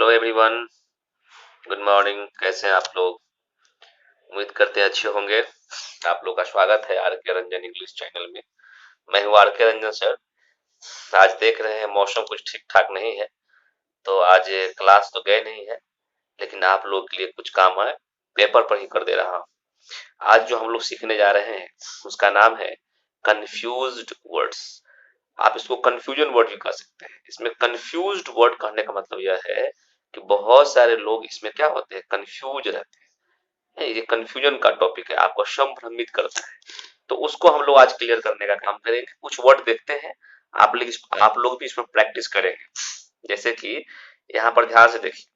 Hello everyone, good morning. कैसे हैं आप लोग? उम्मीद करते हैं अच्छे होंगे। आप लोग का स्वागत है आर के रंजन इंग्लिश चैनल में। मैं हूँ आर के रंजन सर। आज देख रहे हैं मौसम कुछ ठीक ठाक नहीं है, तो आज क्लास तो गए नहीं है, लेकिन आप लोग के लिए कुछ काम है, पेपर पर ही कर दे रहा हूँ। आज जो हम लोग सीखने जा रहे हैं उसका नाम है कंफ्यूज्ड वर्ड्स। आप इसको कंफ्यूजन वर्ड भी कह सकते हैं। इसमें कंफ्यूज्ड वर्ड कहने का मतलब यह है कि बहुत सारे लोग इसमें क्या होते हैं, कंफ्यूज रहते हैं। ये कंफ्यूजन का टॉपिक है, आपको संभ्रमित करता है, तो उसको हम लोग आज क्लियर करने का काम करेंगे। कुछ वर्ड देखते हैं, आप लोग भी इसमें प्रैक्टिस करेंगे। जैसे कि यहाँ पर ध्यान से देखिए,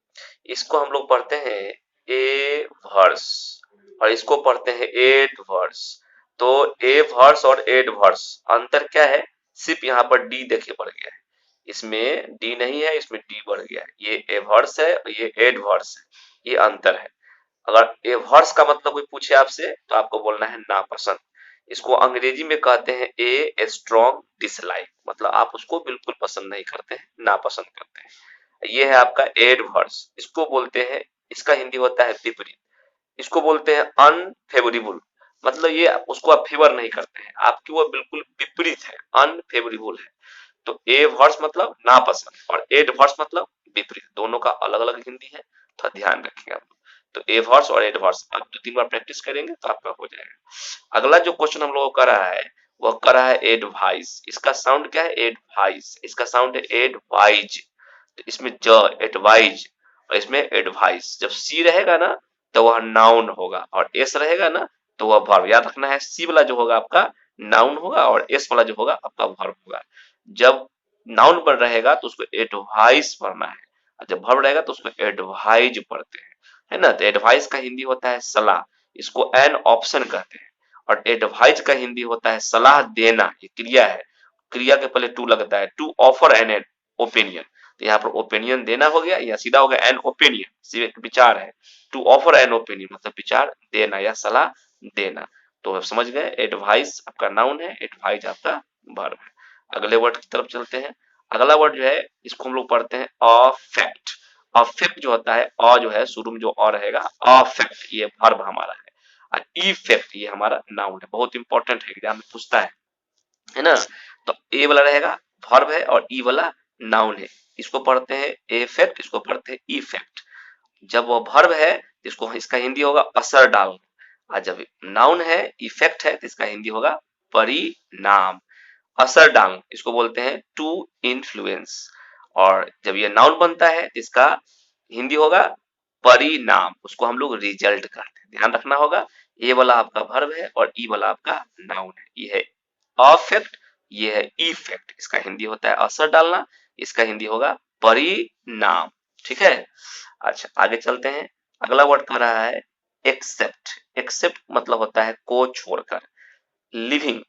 इसको हम लोग पढ़ते हैं ए वर्स और इसको पढ़ते हैं एड वर्स। तो ए वर्स और एड वर्स अंतर क्या है? सिर्फ यहाँ पर डी देखिए बढ़ गया है, इसमें डी नहीं है, इसमें डी बढ़ गया है। ये ए वर्स है और ये एड वर्स है, ये अंतर है। अगर ए वर्स का मतलब कोई पूछे आपसे तो आपको बोलना है नापसंद। इसको अंग्रेजी में कहते हैं ए स्ट्रॉन्ग डिसलाइक, मतलब आप उसको बिल्कुल पसंद नहीं करते हैं, नापसंद करते हैं। ये है आपका एडवर्स, इसको बोलते हैं, इसका हिंदी होता है विपरीत। इसको बोलते हैं अनफेवरेबल, मतलब ये उसको आप फेवर नहीं करते हैं, आपकी वो बिल्कुल विपरीत है, अनफेवरेबल है। तो ए वर्स मतलब नापसंद और एड वर्स मतलब विपरीत, दोनों का अलग अलग हिंदी है, तो ध्यान रखिएगा। तो ए वर्स और एड वर्स आप 2-3 बार प्रैक्टिस करेंगे तो आपका हो जाएगा। अगला जो क्वेश्चन हम लोगों को कर रहा है वह कर रहा है एडवाइस। इसका साउंड क्या है? एडवाइस। इसका साउंड है एडवाइज। तो इसमें ज एडवाइज और इसमें एडवाइस। जब सी रहेगा ना तो वह नाउन होगा और एस रहेगा ना तो वह वर्ब। याद रखना है, सी वाला जो होगा आपका नाउन होगा और एस वाला जो होगा आपका वर्ब होगा। जब नाउन पर रहेगा तो उसको एडवाइस पढ़ना है और जब वर्ब रहेगा तो उसको एडवाइज पढ़ते हैं, है ना। तो एडवाइस का हिंदी होता है सलाह, इसको एन ऑप्शन कहते हैं। और एडवाइज का हिंदी होता है सलाह देना, ये क्रिया है, क्रिया के पहले टू लगता है, टू ऑफर एन ओपिनियन। तो यहाँ पर ओपिनियन देना हो गया या सीधा हो गया एन ओपिनियन, सिर्फ एक विचार है। टू ऑफर एन ओपिनियन मतलब विचार देना या सलाह देना। तो आप समझ गए, एडवाइस आपका नाउन है, एडवाइज आपका वर्ब है। अगले वर्ड की तरफ चलते हैं। अगला वर्ड जो है इसको हम लोग पढ़ते हैं अफेक्ट। अफेक्ट जो होता है, अ जो है शुरू में जो अ रहेगा, अफेक्ट ये वर्ब हमारा है और इफेक्ट ये हमारा नाउन है। बहुत इंपॉर्टेंट है, एग्जाम में पूछता है ना। तो ए वाला रहेगा वर्ब है और ई वाला नाउन है। इसको पढ़ते हैं इफेक्ट, इसको पढ़ते हैं इफेक्ट। जब वो वर्ब है तो इसको इसका हिंदी होगा असर डालना और जब नाउन है इफेक्ट है तो इसका हिंदी होगा परिणाम। असर डालना इसको बोलते हैं टू इन्फ्लुएंस और जब ये नाउन बनता है इसका हिंदी होगा परिणाम, उसको हम लोग रिजल्ट कहते हैं। ध्यान रखना होगा, ये वाला आपका वर्ब है और ई वाला आपका नाउन है। ये है अफेक्ट, ये है इफेक्ट। इसका हिंदी होता है असर डालना, इसका हिंदी होगा परिणाम। ठीक है, अच्छा आगे चलते हैं। अगला वर्ड कह रहा है एक्सेप्ट। एक्सेप्ट मतलब होता है को छोड़कर। लिविंग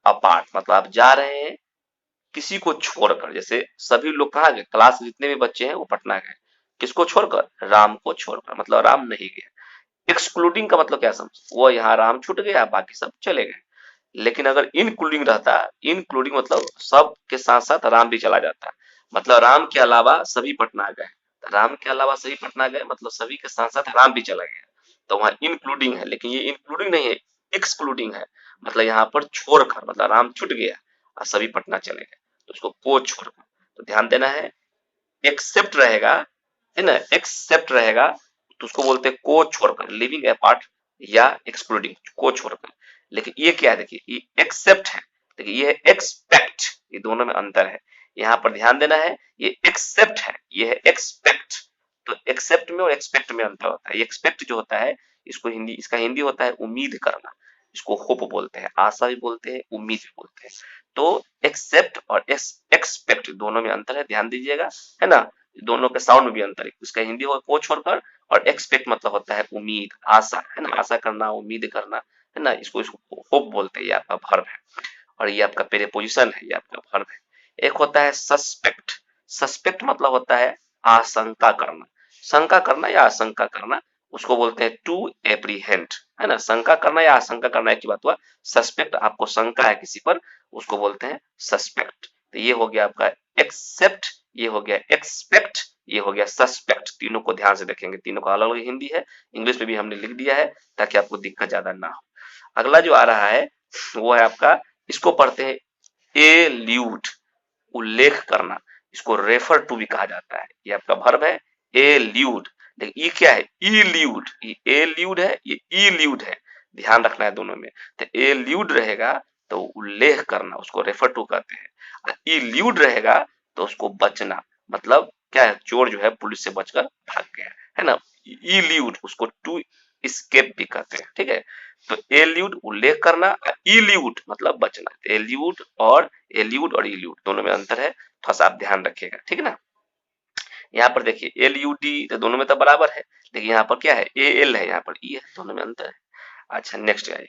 अपार्ट मतलब आप जा रहे हैं किसी को छोड़कर। जैसे सभी लोग कहाँ गए, क्लास में जितने भी बच्चे हैं वो पटना गए, किसको छोड़कर? राम को छोड़कर, मतलब राम नहीं गया। एक्सक्लूडिंग का मतलब क्या समझ, वो यहाँ राम छूट गया बाकी सब चले गए। लेकिन अगर इंक्लूडिंग रहता, इंक्लूडिंग मतलब सब के साथ साथ राम भी चला जाता, मतलब राम के अलावा सभी पटना गए। राम के अलावा सभी पटना गए मतलब सभी के साथ साथ राम भी चला गया, तो वहां इंक्लूडिंग है। लेकिन ये इंक्लूडिंग नहीं है, एक्सक्लूडिंग है, मतलब यहाँ पर छोड़कर, मतलब राम छूट गया और सभी पटना चले गए, तो उसको को छोड़कर। तो ध्यान देना है, एक्सेप्ट रहेगा, है ना, एक्सेप्ट रहेगा तो उसको बोलते हैं को छोड़कर, लिविंग अपार्ट या एक्सक्लूडिंग, को छोड़कर। लेकिन ये क्या है, देखिए ये एक्सेप्ट है, देखिए ये है एक्सपेक्ट, ये दोनों में अंतर है। यहाँ पर ध्यान देना है, ये एक्सेप्ट है, ये है एक्सपेक्ट। तो एक्सेप्ट में और एक्सपेक्ट में अंतर होता है। एक्सपेक्ट जो होता है इसको हिंदी, इसका हिंदी होता है उम्मीद करना, इसको होप बोलते हैं, आशा भी बोलते हैं, उम्मीद भी बोलते हैं। तो एक्सेप्ट और एक्सपेक्ट दोनों में अंतर है, ध्यान दीजिएगा, है ना। दोनों के साउंड में भी अंतर है। इसका हिंदी होगा को छोड़कर और एक्सपेक्ट मतलब होता है उम्मीद, आशा, है ना, आशा करना, उम्मीद करना, है ना। इसको होप बोलते हैं, ये आपका वर्ब है और ये आपका प्रीपोजिशन है, ये आपका वर्ब है। एक होता है सस्पेक्ट। सस्पेक्ट मतलब होता है आशंका करना, शंका करना या आशंका करना, उसको बोलते हैं टू एप्रीहेंड, है ना। शंका करना या आशंका करना एक ही बात हुआ। सस्पेक्ट आपको शंका है किसी पर, उसको बोलते हैं सस्पेक्ट। तो ये हो गया आपका एक्सेप्ट ये हो गया एक्सपेक्ट, ये हो गया सस्पेक्ट। तीनों को ध्यान से देखेंगे, तीनों का अलग अलग हिंदी है, इंग्लिश में भी हमने लिख दिया है ताकि आपको दिक्कत ज्यादा ना हो। अगला जो आ रहा है वो है आपका, इसको पढ़ते हैं एल्यूड, उल्लेख करना। इसको रेफर टू भी कहा जाता है। ये आपका वर्ब है एल्यूड, लेकिन ये क्या है इल्यूड, ये एल्यूड है ये इल्यूड है, ध्यान रखना है दोनों में। तो एल्यूड रहेगा तो उल्लेख करना, उसको रेफर टू कहते हैं। और इल्यूड रहेगा तो उसको बचना, मतलब क्या है, चोर जो है पुलिस से बचकर भाग गया है ना। इल्यूड उसको टू स्केप भी कहते हैं, ठीक है। तो एल्यूड उल्लेख करना, इल्यूड मतलब बचना। एल्यूड और इल्यूड दोनों में अंतर है, थोड़ा सा आप ध्यान रखिएगा, ठीक है ना। यहाँ पर देखिए एल यू डी तो दोनों में तो बराबर है, लेकिन यहाँ पर क्या है ए एल है, यहाँ पर ई है, दोनों में अंतर है। अच्छा नेक्स्ट आइए,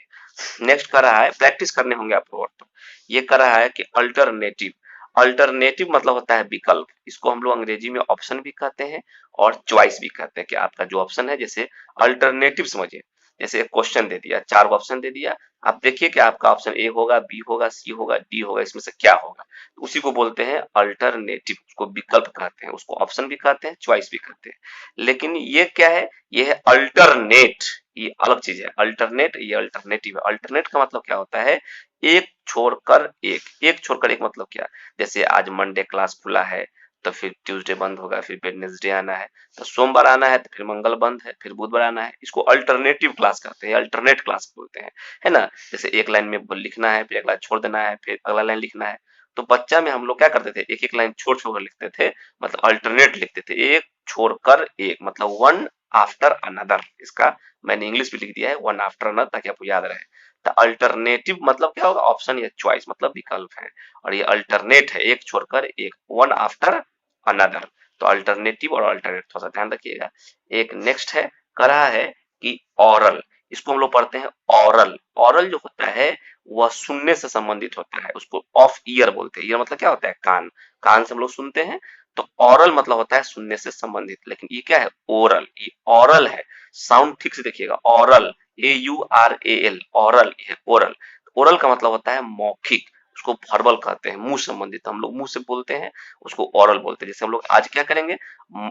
नेक्स्ट कर रहा है, प्रैक्टिस करने होंगे आपको और तो। ये कर रहा है कि अल्टरनेटिव। अल्टरनेटिव मतलब होता है विकल्प, इसको हम लोग अंग्रेजी में ऑप्शन भी कहते हैं और चॉइस भी कहते हैं, कि आपका जो ऑप्शन है, जैसे अल्टरनेटिव समझिए, जैसे एक क्वेश्चन दे दिया, चार ऑप्शन दे दिया, आप देखिए कि आपका ऑप्शन ए होगा, बी होगा, सी होगा, डी होगा, इसमें से क्या होगा, तो उसी को बोलते हैं अल्टरनेटिव, उसको विकल्प कहते हैं, उसको ऑप्शन भी कहते हैं, चॉइस भी कहते हैं। लेकिन ये क्या है, ये है अल्टरनेट, ये अलग चीज है। अल्टरनेट ये अल्टरनेटिव है। अल्टरनेट का मतलब क्या होता है, एक छोड़कर एक, एक छोड़कर एक मतलब क्या, जैसे आज मंडे क्लास खुला है तो फिर ट्यूसडे बंद होगा, फिर वेडनेसडे आना है, तो सोमवार आना है तो फिर मंगल बंद है, फिर बुधवार आना है, इसको अल्टरनेटिव क्लास कहते हैं, अल्टरनेट क्लास बोलते हैं, है ना। जैसे एक लाइन में लिखना है, फिर एक लाइन छोड़ देना है, फिर अगला लाइन लिखना है। तो बच्चा में हम लोग क्या करते थे, एक एक लाइन छोड़ छोड़ लिखते थे, मतलब अल्टरनेट लिखते थे, एक छोड़कर एक, मतलब वन आफ्टर अनदर। इसका मैंने इंग्लिश में लिख दिया है वन आफ्टर अनदर, ताकि आपको याद रहे। तो अल्टरनेटिव मतलब क्या होगा, ऑप्शन या चॉइस मतलब विकल्प है, और ये अल्टरनेट है एक छोड़कर एक, वन आफ्टर अनदर। तो अल्टरनेटिव और अल्टरनेट थोड़ा सा ध्यान रखिएगा। एक नेक्स्ट है, करा है कि ऑरल, इसको हम लोग पढ़ते हैं ऑरल। ऑरल जो होता है वह सुनने से संबंधित होता है, उसको ऑफ ईयर बोलते हैं। ईयर मतलब क्या होता है, कान, कान से हम लोग सुनते हैं। तो ऑरल मतलब होता है सुनने से संबंधित, लेकिन ये क्या है ओरल, ये ऑरल है। साउंड ठीक से देखिएगा, ऑरल, AURAL, ऑरल, ये ओरल। ओरल का मतलब होता है मौखिक, उसको वर्बल कहते हैं, मुंह संबंधित, हम लोग मुंह से बोलते हैं, उसको ओरल बोलते हैं। जैसे हम लोग आज क्या करेंगे,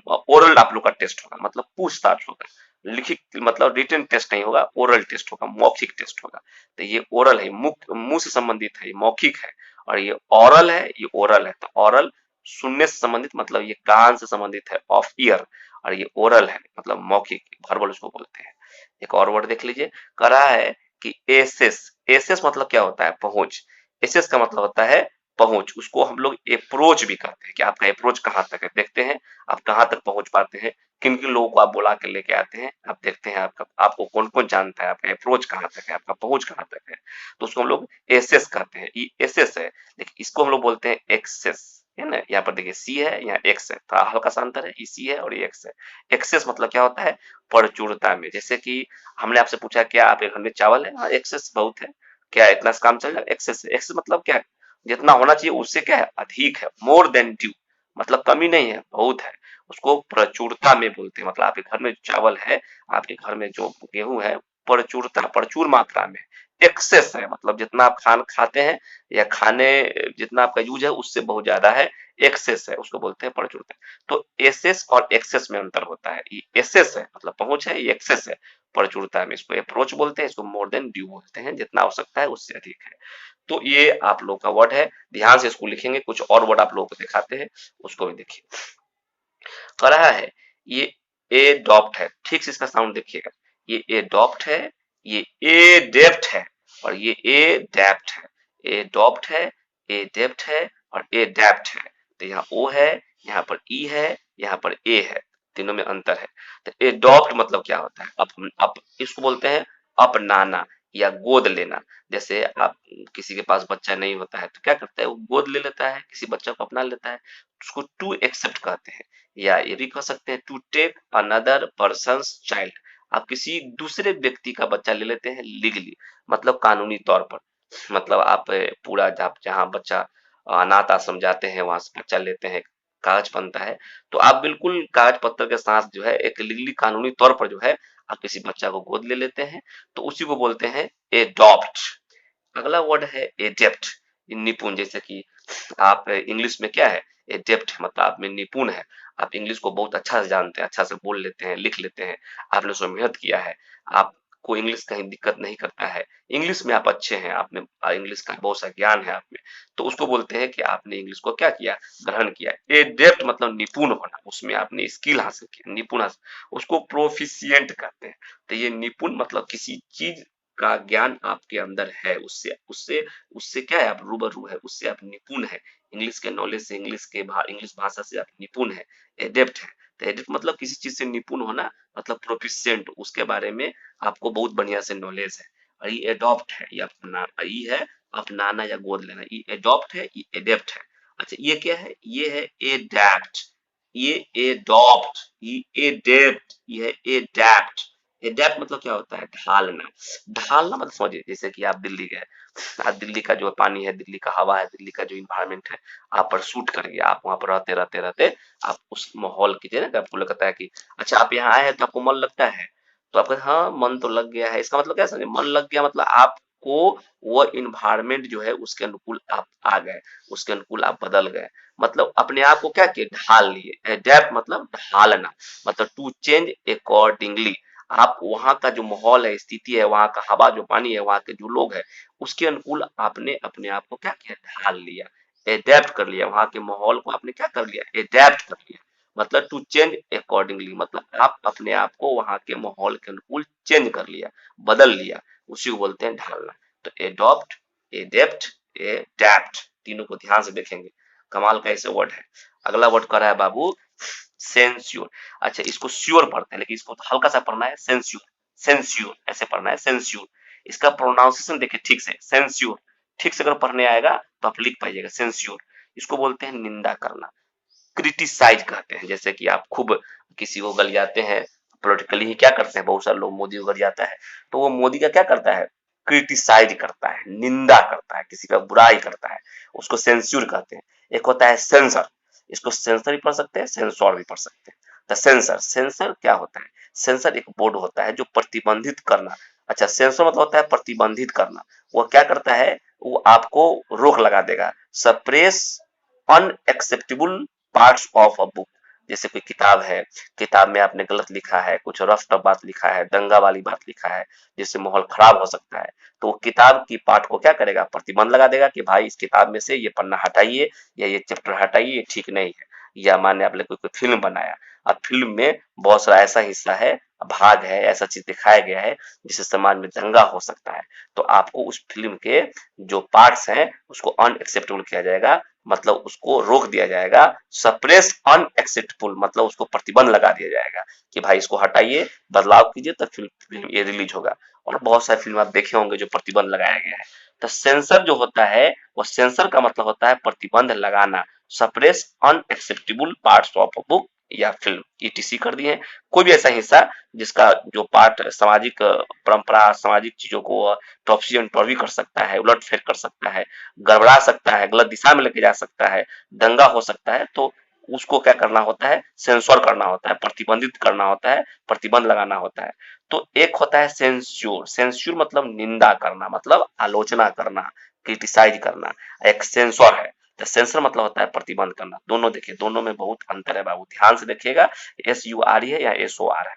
ओरल आप लोग का टेस्ट होगा, मतलब पूछताछ होगा, लिखित मतलब रिटन टेस्ट नहीं होगा, ओरल टेस्ट होगा, मौखिक टेस्ट होगा। तो ये ओरल है, मुंह से संबंधित है, ये मौखिक है, और ये ऑरल है, ये ओरल है। तो ऑरल सुनने से संबंधित, मतलब ये कान से संबंधित है, ऑफ ईयर, और ये ओरल है मतलब मौखिक, वर्बल उसको बोलते हैं। एक और वर्ड देख लीजिए, करा है कि एसेस। एसेस मतलब क्या होता है, पहुंच। एसेस का मतलब होता है पहुंच, उसको हम लोग अप्रोच भी कहते हैं, कि आपका अप्रोच कहाँ तक है, देखते हैं आप कहाँ तक पहुंच पाते हैं, किन किन लोगों को आप बुला के लेके आते हैं, आप देखते हैं आपका, आपको कौन कौन जानता है, आपका अप्रोच कहाँ तक है, आपका पहुंच कहाँ तक है। तो उसको हम लोग एसेस कहते हैं, ये एसेस है। लेकिन इसको हम लोग बोलते हैं एक्सेस, है ना। यहाँ पर देखिए सी है, यहाँ एक्स है, थोड़ा हल्का सा अंतर है, ये सी है और ये एक्स है। एक्सेस मतलब क्या होता है, प्रचुरता में। जैसे कि हमने आपसे पूछा क्या आपके घर में चावल है, हाँ एक्सेस बहुत है, क्या इतना काम चल जाएगा, एक्सेस है। एक्सेस मतलब क्या है, जितना होना चाहिए उससे क्या है, अधिक है, मोर देन ड्यू, मतलब कमी नहीं है, बहुत है, उसको प्रचुरता में बोलते हैं। मतलब आपके घर में जो चावल है, आपके घर में जो गेहूं है, प्रचुरता, प्रचुर मात्रा में। एक्सेस है मतलब जितना आप खाते हैं, या खाने जितना आपका यूज है उससे बहुत ज्यादा है, एक्सेस है, उसको बोलते हैं प्रचुरता। तो एसेस और एक्सेस में अंतर होता है, ये एसेस है मतलब पहुंच है, ये एक्सेस है प्रचुरता में। इसको अप्रोच बोलते हैं, इसको मोर देन ड्यू बोलते हैं, जितना आवश्यकता है उससे अधिक है। तो ये आप लोग का वर्ड है, ध्यान से इसको लिखेंगे। कुछ और वर्ड आप लोगों को दिखाते हैं, उसको भी देखिए। कह रहा है ये एडॉप्ट है, ठीक से इसका साउंड देखिएगा, ये एडॉप्ट है, ये एडेप्ट है, और ये एडेप्ट है। एडॉप्ट है, एडेप्ट है और एडेप्ट है। तो यहाँ ओ है, यहाँ पर ई है, यहाँ पर ए है, तीनों में अंतर है। तो एडॉप्ट मतलब क्या होता है, अब इसको बोलते हैं अपनाना या गोद लेना। जैसे आप किसी के पास बच्चा नहीं होता है तो क्या करता है, वो गोद ले लेता है, किसी बच्चा को अपना लेता है, उसको टू एक्सेप्ट कहते हैं। या ये भी कह सकते हैं to take another person's child, आप किसी दूसरे व्यक्ति का बच्चा ले लेते हैं लीगली, मतलब कानूनी तौर पर। मतलब आप पूरा आप जहाँ बच्चा अनाथ आश्रम जाते हैं वहां से बच्चा लेते हैं, कागज बनता है, तो आप बिल्कुल कागज पत्र के साथ जो है एक लीगली कानूनी तौर पर जो है आप किसी बच्चा को गोद ले लेते हैं, तो उसी को बोलते हैं एडॉप्ट। अगला वर्ड है एडेप्ट, निपुण, जैसे कि आप इंग्लिश में क्या है, एडेप्ट है, मतलब आप में निपुण है, आप इंग्लिश को बहुत अच्छा से जानते हैं, अच्छा से बोल लेते हैं, लिख लेते हैं, आपने उसमें मेहनत किया है, आपको इंग्लिश कहीं दिक्कत नहीं करता है, इंग्लिश में आप अच्छे हैं, आप में इंग्लिश का बहुत सा ज्ञान है आप में, तो उसको बोलते हैं कि आपने इंग्लिश को क्या किया, ग्रहण किया। एडेप्ट मतलब निपुण होना, उसमें आपने स्किल हासिल किया, निपुण हासिल, उसको प्रोफिशिएंट कहते हैं। तो ये निपुण मतलब किसी चीज का ज्ञान आपके अंदर है, उससे उससे उससे क्या है, आप रूबरू है, उससे आप निपुण है, इंग्लिश के नॉलेज से, इंग्लिश भाषा से आप निपुण है, एडेप्ट है। तो एडेप्ट मतलब किसी चीज से निपुण होना, मतलब प्रोफिशिएंट, उसके बारे में आपको बहुत बढ़िया से नॉलेज है। और ये एडॉप्ट है, ये है अपनाना या गोद लेना, ये एडॉप्ट है, ये एडेप्ट है। अच्छा ये क्या है, ये है एडैप्ट, ये एडॉप्ट, ये एडेप्ट, ये है एडैप्ट। एडैप्ट मतलब क्या होता है, ढालना। ढालना मतलब समझिए, जैसे कि आप दिल्ली गए, दिल्ली का जो पानी है, दिल्ली का हवा है, दिल्ली का जो इन्वायरमेंट है, आप पर सूट कर गया, आप वहां पर रहते रहते रहते आप उस माहौल की ना, आपको लगता है कि अच्छा आप यहाँ आए हैं तो आपको मन लगता है, तो आप कहते हैं, हाँ मन तो लग गया है, इसका मतलब क्या समझे, मन लग गया मतलब आपको वो इन्वायरमेंट जो है उसके अनुकूल आप आ गए, उसके अनुकूल आप बदल गए, मतलब अपने आप को क्या किए, ढाल लिए। एडेप्ट मतलब ढालना, मतलब टू चेंज अकॉर्डिंगली, आप वहां का जो माहौल है, स्थिति है, वहां का हवा जो पानी है, वहां के जो लोग है, उसके अनुकूल आपने अपने आप को क्या किया, ढाल लिया, एडेप्ट कर लिया, वहां के माहौल को आपने क्या कर लिया, एडेप्ट कर लिया। मतलब टू चेंज अकॉर्डिंगली, मतलब आप अपने आप को वहां के माहौल के अनुकूल चेंज कर लिया, बदल लिया, उसी को बोलते हैं ढालना। तो एडॉप्ट, एडेप्ट, एडैप्ट, तीनों को ध्यान से देखेंगे, कमाल का ऐसे वर्ड है। अगला वर्ड कर रहा है बाबू सेंस्योर। अच्छा इसको श्योर पढ़ते हैं, लेकिन इसको तो हल्का सा पढ़ना है, सेंस्योर, सेंस्योर ऐसे पढ़ना है, सेंस्योर। इसका प्रोनाउंसिएशन देखिए ठीक से, सेंस्योर, ठीक से अगर पढ़ने आएगा तो आप लिख पाइएगा सेंस्योर। इसको बोलते हैं निंदा करना, क्रिटिसाइज कहते हैं। जैसे कि आप खूब किसी को गलियाते हैं, पॉलिटिकली ही क्या करते हैं, बहुत सारे लोग मोदी को गलियाता है, तो वो मोदी का क्या करता है, क्रिटिसाइज करता है, निंदा करता है, किसी का बुराई करता है, उसको सेंस्योर कहते हैं। एक होता है सेंसर, इसको सेंसर भी पढ़ सकते हैं, सेंसर भी पढ़ सकते हैं। तो सेंसर, सेंसर क्या होता है, सेंसर एक बोर्ड होता है जो प्रतिबंधित करना। अच्छा सेंसर मतलब होता है प्रतिबंधित करना, वो क्या करता है, वो आपको रोक लगा देगा, suppress unacceptable parts of a book. जैसे कोई किताब है, किताब में आपने गलत लिखा है, कुछ रफ टफ बात लिखा है, दंगा वाली बात लिखा है, जिससे माहौल खराब हो सकता है, तो वो किताब की पार्ट को क्या करेगा, प्रतिबंध लगा देगा कि भाई इस किताब में से ये पन्ना हटाइए, या ये चैप्टर हटाइए, ये ठीक नहीं है। या माने आपने कोई कोई फिल्म बनाया, अब फिल्म में बहुत सारा ऐसा हिस्सा है, भाग है, ऐसा चीज दिखाया गया है जिससे समाज में दंगा हो सकता है, तो आपको उस फिल्म के जो पार्ट्स हैं उसको अनएक्सेप्टेबल किया जाएगा, मतलब उसको रोक दिया जाएगा। सप्रेस अनएक्सेप्टेबल मतलब उसको प्रतिबंध लगा दिया जाएगा कि भाई इसको हटाइए, बदलाव कीजिए, तब फिल्म ये रिलीज होगा। और बहुत सारे फिल्म आप देखे होंगे जो प्रतिबंध लगाया गया है। तो सेंसर जो होता है, वो सेंसर का मतलब होता है प्रतिबंध लगाना, suppress unacceptable parts of a book या फिल्म, ईटीसी कर दिए। कोई भी ऐसा हिस्सा जिसका जो पार्ट सामाजिक परंपरा, सामाजिक चीजों को टॉपसी एंड टॉर्वी कर सकता है, उलट फेर कर सकता है, गड़बड़ा सकता है, गलत दिशा में लेके जा सकता है, दंगा हो सकता है, तो उसको क्या करना होता है, सेंसर करना होता है, प्रतिबंधित करना होता है, प्रतिबंध लगाना होता है। तो एक होता है सेंस्योर, सेंस्योर मतलब निंदा करना, मतलब आलोचना करना, क्रिटिसाइज करना। एक सेंसर है, तो सेंसर मतलब होता है प्रतिबंध करना। दोनों देखिए, दोनों में बहुत अंतर है बाबू, ध्यान से देखिएगा, एस यू आर है या एस ओ आर है।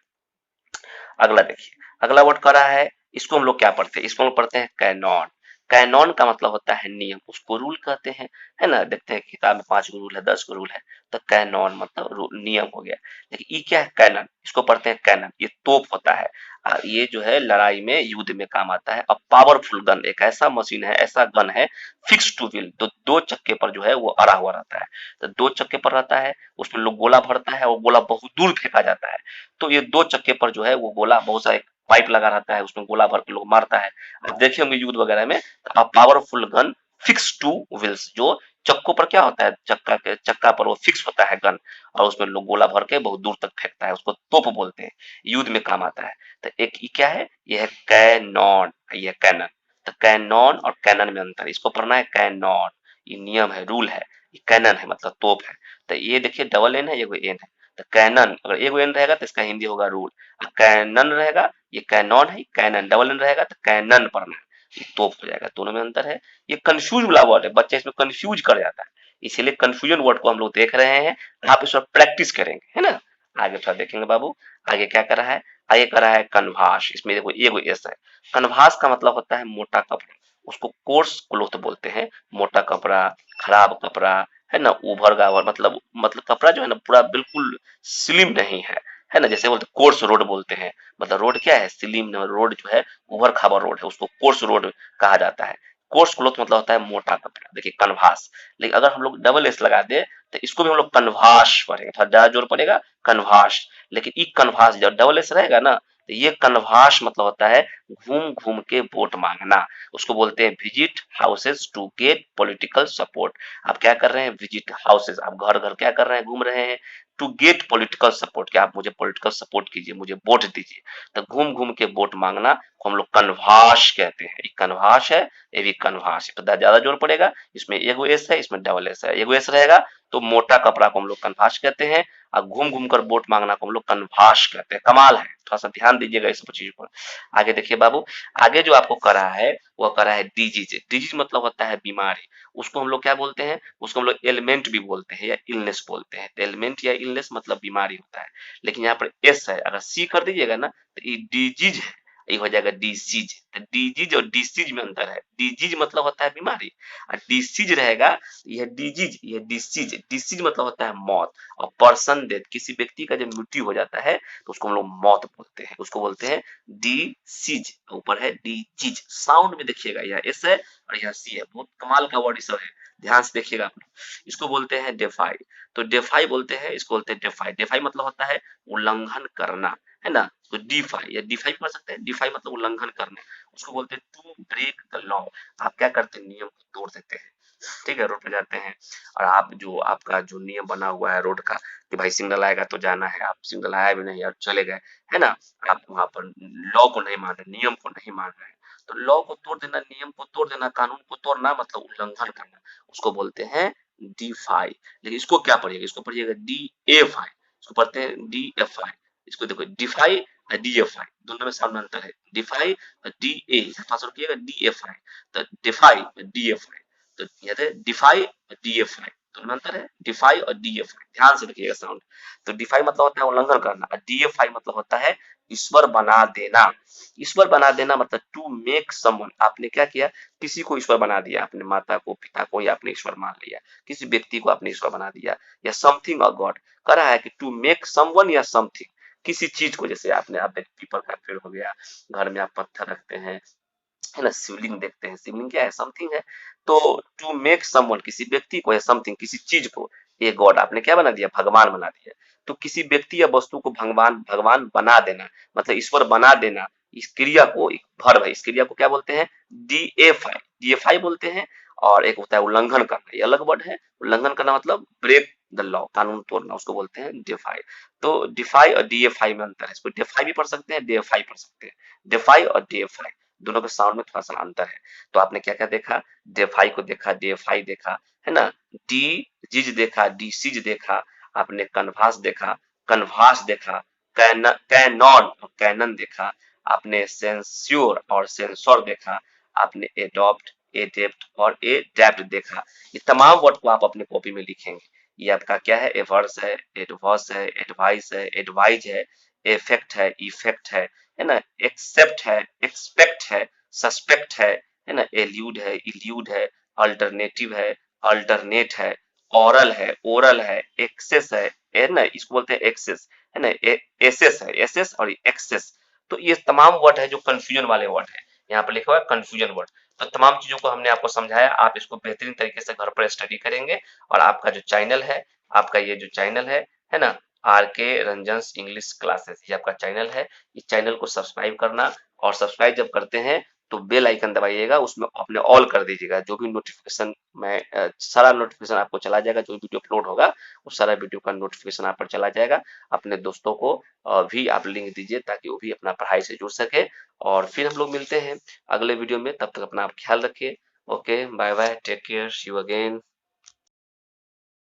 अगला देखिए, अगला वर्ड कर रहा है, इसको हम लोग क्या पढ़ते हैं, इसको हम लोग पढ़ते हैं कैनॉन। कैनॉन का मतलब होता है नियम, उसको रूल कहते हैं, है ना, देखते हैं किताब में 5 गो रूल है, 10 गो रूल है, तो कैनॉन मतलब नियम हो गया। लेकिन ये क्या है, कैनन, इसको पढ़ते हैं कैनन, ये तोप होता है। ये जो है लड़ाई में, युद्ध में काम आता है। अब पावरफुल गन एक ऐसा मशीन है, ऐसा गन है, फिक्स टू व्हील, तो दो चक्के पर जो है वो अड़ा हुआ रहता है, तो दो चक्के पर रहता है, उसमें लोग गोला भरता है, और गोला बहुत दूर फेंका जाता है। तो ये दो चक्के पर जो है वो गोला, बहुत सारे पाइप लगा रहता है, उसमें गोला भर के लोग मारता है। आप देखे होंगे युद्ध वगैरह में, तो powerful gun fix two wheels, जो चक्कों पर क्या होता है, चक्का पर वो फिक्स होता है गन, और उसमें लोग गोला भर के बहुत दूर तक फेंकता है, उसको तोप बोलते हैं, युद्ध में काम आता है। तो एक ये क्या है, ये है कैनॉन, ये कैनन। तो कैनॉन और कैनन में अंतर, इसको पढ़ना है कैनॉन, ये नियम है, रूल है, ये कैनन है मतलब तोप है। तो ये देखिए डबल एन है, ये एन है, तो कैनन अगर एक एन रहेगा तो इसका हिंदी होगा रूल, कैनन रहेगा, ये कैनॉन है, कैनन डबल एन रहेगा तो कैनन पढ़ना है। ये तोप हो जाएगा, दोनों में अंतर है। ये कंफ्यूज वाला वर्ड है, बच्चा इसमें कंफ्यूज कर जाता है, इसीलिए कंफ्यूजन वर्ड को हम लोग देख रहे हैं। आप इस पर प्रैक्टिस करेंगे, है ना। आगे थोड़ा देखेंगे बाबू, आगे क्या कर रहा है, आगे कर रहा है कन्वास। इसमें देखो ये कोई एस है। कन्वास का मतलब होता है मोटा कपड़ा, उसको कोर्स क्लोथ बोलते हैं। मोटा कपड़ा, खराब कपड़ा, है ना, उभर गावर, मतलब कपड़ा जो है ना पूरा बिल्कुल स्लिम नहीं है ना। जैसे बोलते कोर्स रोड बोलते हैं, मतलब रोड क्या है, स्लिम रोड जो है, उभर खाबर रोड है, उसको कोर्स रोड कहा जाता है। कोर्स क्लोथ मतलब होता है मोटा कपड़ा, देखिए कन्वास। लेकिन अगर हम लोग डबल एस लगा दे तो इसको भी हम लोग कन्वास पढ़ेंगे, थोड़ा ज्यादा जोर पड़ेगा, कन्वास। लेकिन ई कन्वास जब डबल एस रहेगा ना, तो ये कन्वास मतलब होता है घूम घूम के वोट मांगना। उसको बोलते हैं visit houses to get political support. आप क्या कर रहे हैं, विजिट हाउसेस, आप घर घर क्या कर रहे हैं, घूम रहे हैं, टू गेट पॉलिटिकल सपोर्ट, क्या आप मुझे पॉलिटिकल सपोर्ट कीजिए, मुझे वोट दीजिए। तो घूम घूम के वोट मांगना को हम लोग कन्वास कहते हैं। ये कन्वास है, ये भी कन्वास है, तो ज्यादा जोर पड़ेगा। इसमें एगो एस है, इसमें डबल एस है। एगो एस रहेगा तो मोटा कपड़ा को हम लोग कन्वास कहते हैं, और घूम घूम कर वोट मांगना को हम लोग कन्वास कहते हैं। कमाल है, थोड़ा सा ध्यान दीजिएगा इस चीज पर। आगे देखिए बाबू, आगे जो आपको करा है वो करा है डिजीज। डिजीज मतलब होता है बीमारी, उसको हम लोग क्या बोलते हैं, उसको हम लोग एलिमेंट भी बोलते हैं या इलनेस बोलते हैं। तो एलिमेंट या इलनेस मतलब बीमारी होता है, लेकिन यहाँ पर एस है, अगर सी कर दीजिएगा ना तो ये डिजीज है, ये हो जाएगा डिसीज। तो डिजीज और डिसीज में अंतर है, डिजीज मतलब होता है बीमारी, और डिसीज रहेगा, यह डिजीज, यह डिसीज। डिसीज मतलब होता है मौत, और पर्सन डेथ, किसी व्यक्ति का जब मृत्यु हो जाता है तो उसको हम लोग मौत बोलते हैं, उसको बोलते हैं डिसीज। ऊपर है डिजीज, साउंड में देखिएगा यह एस है और यह सी है, बहुत कमाल का वर्ड सब है, ध्यान से देखिएगा आप लोग। इसको बोलते हैं डेफाई, तो डेफाई बोलते हैं, इसको बोलते हैं डेफाई। डेफाई मतलब होता है उल्लंघन करना, है ना। तो डिफाई या डिफाई पढ़ सकते हैं, डिफाई मतलब उल्लंघन करना, उसको बोलते हैं टू ब्रेक द लॉ। आप क्या करते हैं, नियम को तोड़ देते हैं, ठीक है, रोड पे जाते हैं और आप जो आपका जो नियम बना हुआ है रोड का कि भाई सिग्नल आएगा तो जाना है, आप सिग्नल आया भी नहीं और चले गए, है ना। आप वहां पर लॉ को नहीं मान रहे, नियम को नहीं मान रहे हैं, तो लॉ को तोड़ देना, नियम को तोड़ देना, कानून को तोड़ना मतलब उल्लंघन करना, उसको बोलते हैं डिफाई। लेकिन इसको क्या पढ़िएगा, इसको पढ़िएगा डी एफ आई, इसको पढ़ते हैं डी एफ आई। इसको देखो डिफाई और डी एफ आई, दोनों में सामने अंतर है, डिफाई और डी ए, पास रखिएगा डी एफ आई। तो डिफाई डी एफ आई, तो ये थे डिफाई और डी एफ आई, दोनों में अंतर है, डिफाई और डी एफ आई, ध्यान से रखिएगा साउंड। तो डिफाई मतलब होता है उल्लंघन करना, और डी एफ आई मतलब होता है ईश्वर बना देना। ईश्वर बना देना मतलब टू मेक समवन, आपने क्या किया, किसी को ईश्वर बना दिया, अपने माता को, पिता को, या आपने ईश्वर मान लिया, किसी व्यक्ति को आपने ईश्वर बना दिया, या समथिंग और गॉड। कह रहा है कि टू मेक समवन या समथिंग, किसी चीज को, जैसे आपने आप एक पीपल का पेड़ हो गया, घर में आप पत्थर रखते हैं, है ना, शिवलिंग देखते हैं, शिवलिंग क्या है, समथिंग है। तो टू मेक समवन, किसी व्यक्ति को या समथिंग, किसी चीज को, ये गॉड आपने क्या बना दिया, भगवान बना दिया। तो किसी व्यक्ति या वस्तु को भगवान भगवान बना देना मतलब ईश्वर बना देना, इस क्रिया को एक वर्ब है, इस क्रिया को क्या बोलते हैं, डीएफआई, डीएफआई बोलते हैं। और एक होता है उल्लंघन करना, ये अलग वर्ड है। उल्लंघन करना मतलब ब्रेक द लॉ, कानून तोड़ना, उसको बोलते हैं डिफाई। तो डिफाई और डीएफआई में अंतर है, इसको डिफाई भी पढ़ सकते हैं, डीएफआई पढ़ सकते हैं। डिफाई और डीएफआई दोनों के साउंड में थोड़ा सा अंतर है। तो आपने क्या क्या देखा, डेफाई को देखा, डेफाई देखा, है ना, डी जिज देखा, डी सीज देखा, आपने कन्वास देखा, कन्वास देखा, कैनन और कैनन देखा, आपने सेंस्योर और सेंसर देखा, आपने एडॉप्ट, एडेप्ट और एडेप्ट देखा। ये तमाम वर्ड को आप अपने कॉपी में लिखेंगे। ये आपका क्या है, एवर्स है, एडवर्स है, एडवाइस है, एडवाइज है, इफेक्ट है ना, एक्सेप्ट है, एक्सपेक्ट है, सस्पेक्ट है ना, एल्यूड है, इल्यूड अल्टरनेटिव है, अल्टरनेट है, ऑरल है, ओरल है, एक्सेस है ना, इसको बोलते हैं एक्सेस, है ना, एसेस है, एसेस और एक्सेस। तो ये तमाम वर्ड है जो कंफ्यूजन वाले वर्ड है, यहाँ पर लिखा हुआ है कंफ्यूजन वर्ड। तो तमाम चीजों को हमने आपको समझाया, आप इसको बेहतरीन तरीके से घर पर स्टडी करेंगे। और आपका जो चैनल है, आपका ये जो चैनल है ना, आर के रंजन इंग्लिश क्लासेस, ये आपका चैनल है। इस चैनल को सब्सक्राइब करना, और सब्सक्राइब जब करते हैं तो बेल आइकन दबाइएगा, उसमें अपने ऑल कर दीजिएगा, जो भी नोटिफिकेशन में सारा नोटिफिकेशन आपको चला जाएगा, जो वीडियो अपलोड होगा वो सारा वीडियो का नोटिफिकेशन आप पर चला जाएगा। अपने दोस्तों को भी आप लिंक दीजिए ताकि वो भी अपना पढ़ाई से जुड़ सके। और फिर हम लोग मिलते हैं अगले वीडियो में, तब तक अपना आप ख्याल रखिए। Okay, bye bye, take care, see you again.